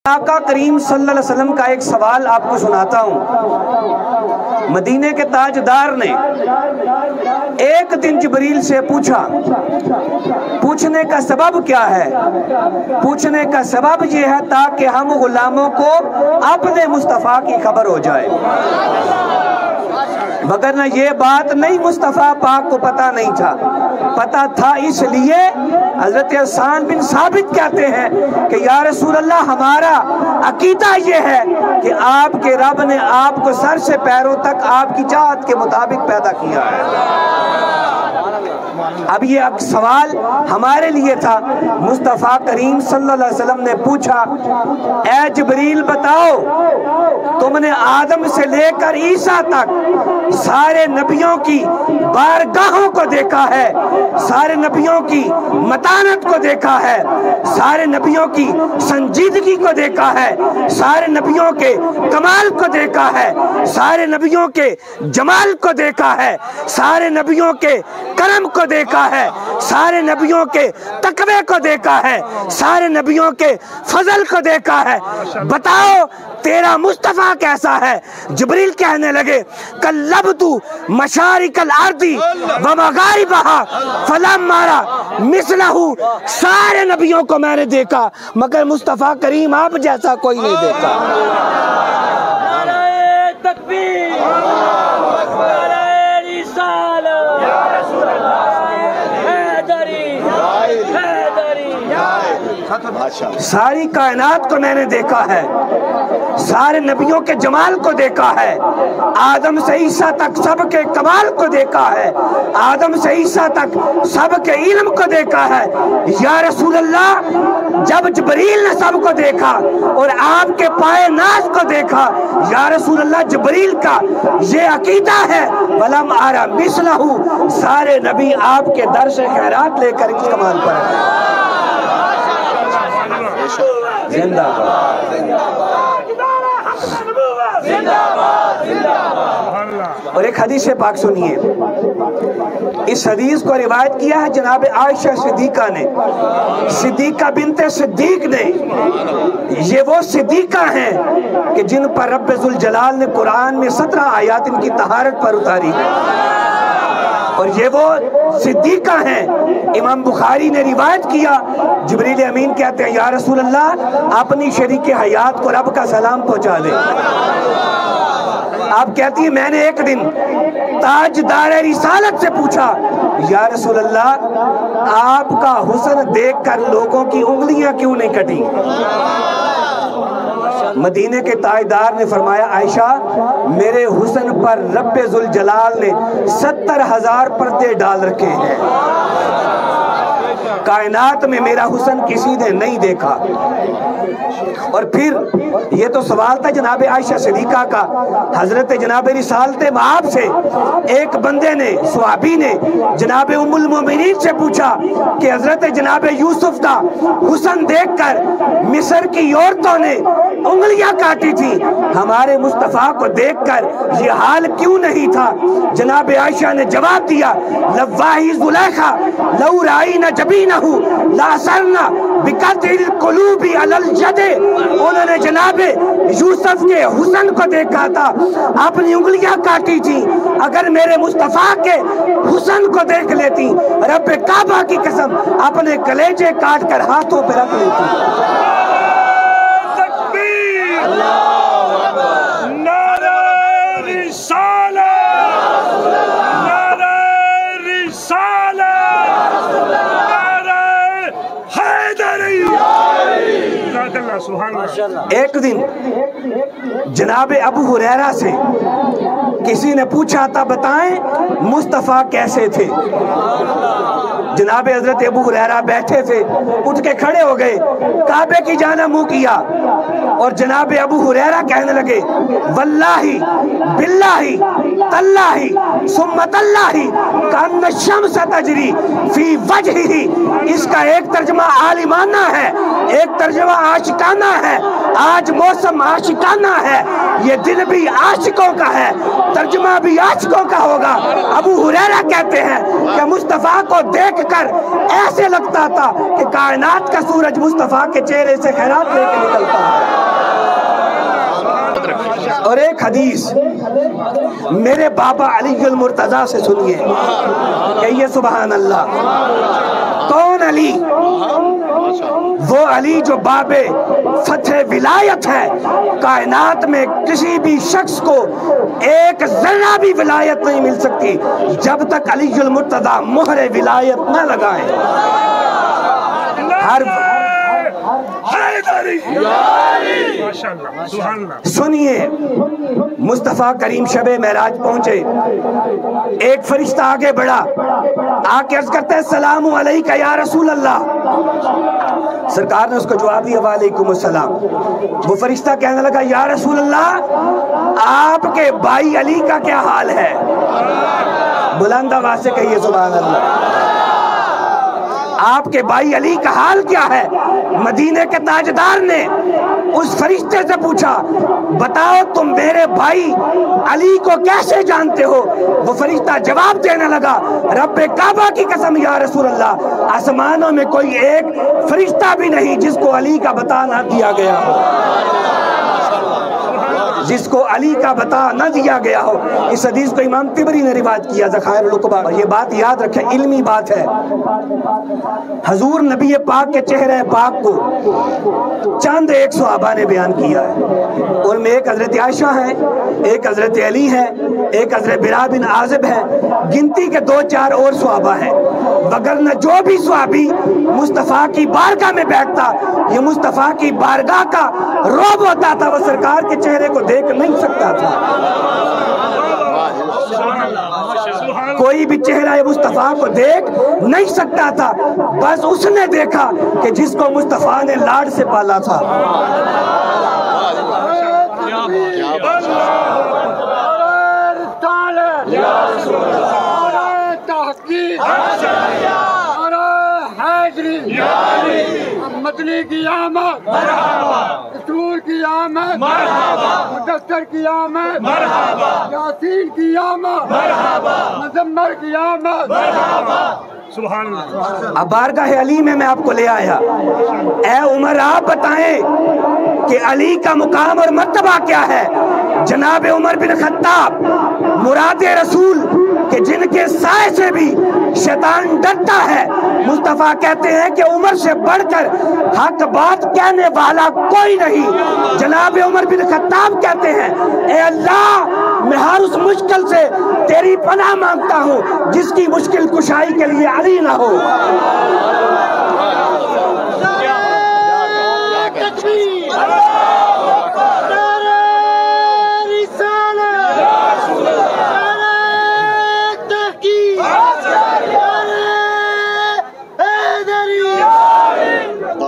آقا کریم صلی اللہ علیہ وسلم کا ایک سوال آپ کو سناتا ہوں۔ مدینے کے تاجدار نے ایک دن جبریل سے پوچھا، پوچھنے کا سبب کیا ہے؟ پوچھنے کا سبب یہ ہے تاکہ ہم غلاموں کو اپنے مصطفیٰ کی خبر ہو جائے، مگر نہ یہ بات نہیں مصطفیٰ پاک کو پتہ نہیں تھا، پتہ تھا اس لیے حضرت حسان بن ثابت کہتے ہیں کہ یا رسول اللہ ہمارا عقیدہ یہ ہے کہ آپ کے رب نے آپ کو سر سے پیروں تک آپ کی چاہت کے مطابق پیدا کیا ہے۔ اب یہ سوال ہمارے لیے تھا۔ مصطفیٰ کریم صلی اللہ علیہ وسلم نے پوچھا، اے جبریل بتاؤ، تم نے آدم سے لے کر عیسیٰ تک سارے نبیوں کی بارگاہوں کو دیکھا ہے، سارے نبیوں کی متانت کو دیکھا ہے، سارے نبیوں کی سنجیدگی کو دیکھا ہے، سارے نبیوں کے کمال کو دیکھا ہے، سارے نبیوں کے جمال کو دیکھا ہے، سارے نبیوں کے کرم کو دیکھا ہے، سارے نبیوں کے تقوی کو دیکھا ہے، سارے نبیوں کے فضل کو دیکھا ہے، بتاؤ تیرا مصطفیٰ کیسا ہے؟ جبریل کہنے لگے، کلبت مشارق الارض ومغاربہا فلم مارا مثلہ، سارے نبیوں کو میں نے دیکھا مگر مصطفیٰ کریم آپ جیسا کوئی نہیں دیکھا۔ نعرہ تکبیر، نعرہ رسالت، یا رسول اللہ، حیدری، حیدری، ساری کائنات کو میں نے دیکھا ہے، سارے نبیوں کے جمال کو دیکھا ہے، آدم سے عیسیٰ تک سب کے کمال کو دیکھا ہے، آدم سے عیسیٰ تک سب کے علم کو دیکھا ہے۔ یا رسول اللہ جب جبریل نے سب کو دیکھا اور آپ کے پائے ناز کو دیکھا، یا رسول اللہ جبریل کا یہ عقیدہ ہے وَلَمْ أَرَ مِثْلَهُ، سارے نبی آپ کے درس خیرات لے کر اس کمال پر ہیں۔ زندہ باد، اور ایک حدیث پاک سنیے، اس حدیث کو روایت کیا ہے جناب عائشہ صدیقہ نے، صدیقہ بنت صدیق نے۔ یہ وہ صدیقہ ہیں کہ جن پر رب ذوالجلال نے قرآن میں 17 آیات ان کی طہارت پر اتاری، اور یہ وہ صدیقہ ہیں۔ امام بخاری نے روایت کیا، جبریل امین کہتے ہیں یا رسول اللہ اپنی شریک حیات کو رب کا سلام پہنچا دیں۔ آپ کہتی ہیں میں نے ایک دن تاجدار رسالت سے پوچھا، یا رسول اللہ آپ کا حسن دیکھ کر لوگوں کی انگلیاں کیوں نہیں کٹی؟ مدینے کے تاجدار نے فرمایا عائشہ میرے حسن پر رب ذوالجلال نے 70,000 پردے ڈال رکھے ہیں، کائنات میں میرا حسن کسی نے نہیں دیکھا۔ اور پھر یہ تو سوال تھا جناب عائشہ صدیقہ کا، حضرت جناب رسالت مآب سے ایک بندے نے، صحابی نے جناب ام المومنین سے پوچھا کہ حضرت جناب یوسف کا حسن دیکھ کر مصر کی عورتوں نے انگلیاں کاٹی تھی، ہمارے مصطفیٰ کو دیکھ کر یہ حال کیوں نہیں تھا؟ جناب عائشہ نے جواب دیا، لواہی زلیخا لو رائینا جبینہ لاسرنا بقدر القلوب علی الجد، انہوں نے جناب یوسف کے حسن کو دیکھا تھا، اپنی انگلیاں کاٹی تھی، اگر میرے مصطفیٰ کے حسن کو دیکھ لیتی رب کعبہ کی قسم اپنے کلیجے کاٹ کر ہاتھوں پہ رکھ لیتی۔ نعرہ رسالت، نعرہ رسالت، نعرہ حیدری، سبحان اللہ۔ ایک دن جناب ابو ہریرہ سے کسی نے پوچھا تھا بتائیں مصطفیٰ کیسے تھے؟ جناب حضرت ابو ہریرہ بیٹھے تھے، اٹھ کے کھڑے ہو گئے، کعبے کی جانب منہ کیا اور جناب ابو ہریرہ کہنے لگے واللہ باللہ تاللہ ثم تاللہ کأن الشمس تجری فی وجہہ۔ اس کا ایک ترجمہ عالمانہ ہے، ایک ترجمہ عاشقانہ ہے۔ آج موسم عاشقانہ ہے، یہ دن بھی عاشقوں کا ہے، ترجمہ بھی عاشقوں کا ہوگا۔ ابو ہریرہ کہتے ہیں کہ مصطفیٰ کو دیکھ کر ایسے لگتا تھا کہ کائنات کا سورج مصطفیٰ کے چہرے سے خیرات لے کے نکلتا ہے۔ اور ایک حدیث میرے بابا علی المرتضیٰ سے سنیے، کہیے سبحان اللہ۔ کون علی؟ وہ علی جو باب فتح ولایت ہے، کائنات میں کسی بھی شخص کو ایک ذرہ بھی ولایت نہیں مل سکتی جب تک علی المرتضیٰ مہر ولایت نہ لگائیں۔ ہر سنیے، مصطفیٰ کریم شب معراج پہنچے، ایک فرشتہ آگے بڑھا، آ کے عرض کرتے ہیں السلام علیکہ یا رسول اللہ۔ سرکار نے اس کو جواب دیا وعلیکم السلام۔ وہ فرشتہ کہنے لگا یا رسول اللہ، آپ کے بھائی علی کا کیا حال ہے؟ بلند آواز سے کہیے سبحان اللہ۔ آپ کے بھائی علی کا حال کیا ہے؟ مدینے کے تاجدار نے اس فرشتے سے پوچھا بتاؤ تم میرے بھائی علی کو کیسے جانتے ہو؟ وہ فرشتہ جواب دینے لگا رب کعبہ کی قسم یا رسول اللہ، آسمانوں میں کوئی ایک فرشتہ بھی نہیں جس کو علی کا بتا نہ دیا گیا ہو، جس کو علی کا بتا نہ دیا گیا ہو۔ اس حدیث کو امام طبری نے روایت کیا ذخائر العقبہ۔ یہ بات یاد رکھیں، علمی بات ہے۔ حضور نبی پاک کے چہرے پاک کو چند ایک صحابہ نے بیان کیا ہے، ان میں ایک حضرت عائشہ ہیں، ایک حضرت علی ہیں، ایک حضرت برا بن عازب ہیں، گنتی کے 2-4 اور صحابہ ہیں۔ وگرنہ جو بھی صحابی مصطفیٰ کی بارگاہ میں بیٹھتا، یہ مصطفیٰ کی بارگاہ کا رعب ہوتا تھا، وہ سرکار کے چہرے کو دیکھ نہیں سکتا تھا۔ کوئی بھی چہرہ مصطفیٰ کو دیکھ نہیں سکتا تھا، بس اس نے دیکھا کہ جس کو مصطفیٰ نے لاڈ سے پالا تھا۔ مدنی کی آمد، رسول کی آمد، مدثر کی آمد، یاسین کی آمد، مزمر کی آمد۔ سبحان اللہ۔ اب بارگاہ علی میں آپ کو لے آیا۔ اے عمر آپ بتائیں کہ علی کا مقام اور مرتبہ کیا ہے؟ جناب عمر بن خطاب مراد رسول کہ جن کے سائے سے بھی شیطان ڈرتا ہے، مصطفیٰ کہتے ہیں کہ عمر سے بڑھ کر حق بات کہنے والا کوئی نہیں۔ جناب عمر بن خطاب کہتے ہیں اے اللہ میں ہر اس مشکل سے تیری پناہ مانگتا ہوں جس کی مشکل کشائی کے لیے علی نہ ہو۔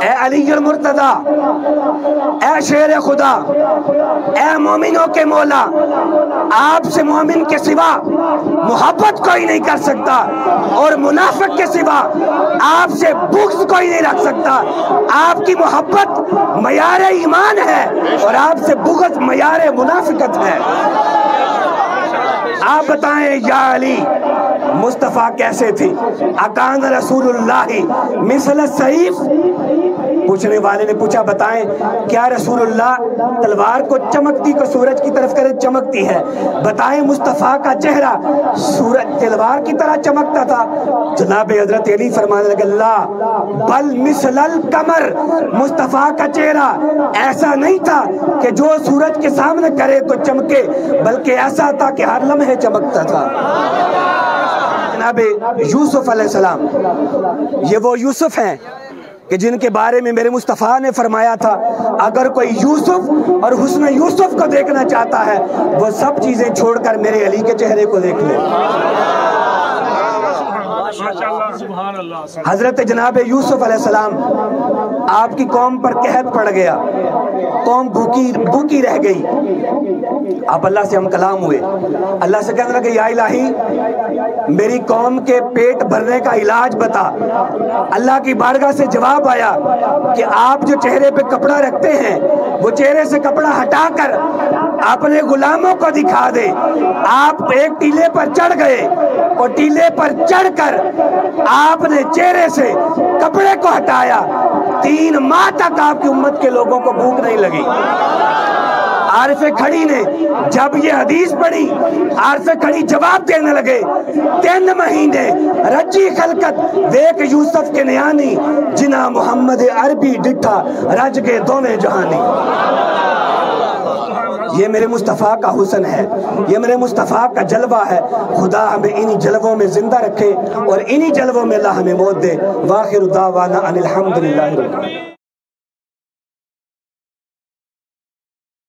اے علی المرتضیٰ، اے شیر خدا، اے مومنوں کے مولا، آپ سے مومن کے سوا محبت کوئی نہیں کر سکتا، اور منافق کے سوا آپ سے بغض کوئی نہیں رکھ سکتا۔ آپ کی محبت معیار ایمان ہے اور آپ سے بغض معیار منافقت ہے۔ آپ بتائیں یا علی مصطفیٰ کیسے تھی؟ اکان رسول اللہ مثل السیف؟ پوچھنے والے نے پوچھا بتائیں کیا رسول اللہ تلوار کو چمکتی کو سورج کی طرف کرے چمکتی ہے؟ بتائیں مصطفیٰ کا چہرہ سورج تلوار کی طرح چمکتا تھا؟ جناب حضرت علی فرمانے لگے اللہ بل مثل القمر، مصطفیٰ کا چہرہ ایسا نہیں تھا کہ جو سورج کے سامنے کرے تو چمکے، بلکہ ایسا تھا کہ ہر لمحے چمکتا تھا۔ جناب یوسف علیہ السلام، یہ وہ یوسف ہیں کہ جن کے بارے میں میرے مصطفیٰ نے فرمایا تھا اگر کوئی یوسف اور حسن یوسف کو دیکھنا چاہتا ہے وہ سب چیزیں چھوڑ کر میرے علی کے چہرے کو دیکھ لے۔ حضرت جناب یوسف علیہ السلام آپ کی قوم پر قحط پڑ گیا، قوم بھوکی رہ گئی، آپ اللہ سے ہم کلام ہوئے، اللہ سے کہنے لگے یا الہی میری قوم کے پیٹ بھرنے کا علاج بتا۔ اللہ کی بارگاہ سے جواب آیا کہ آپ جو چہرے پہ کپڑا رکھتے ہیں وہ چہرے سے کپڑا ہٹا کر اپنے غلاموں کو دکھا دے۔ آپ ایک ٹیلے پر چڑھ گئے اور ٹیلے پر چڑھ کر آپ نے چہرے سے کپڑے کو ہٹایا، 3 ماہ تک آپ کی امت کے لوگوں کو بھوک نہیں لگی۔ عارف کھڑی نے جب یہ حدیث پڑھی، عارف کھڑی جواب دینے لگے 3 مہینے رجی خلقت دیکھ یوسف کے نیانی، جنا محمد عربی ڈٹھا رج کے دونے جہانی۔ یہ میرے مصطفیٰ کا حسن ہے، یہ میرے مصطفیٰ کا جلوہ ہے۔ خدا ہمیں انہی جلووں میں زندہ رکھے اور انہی جلووں میں اللہ ہمیں موت دے۔ وآخر دعوانا ان الحمدللہ رب العالمین۔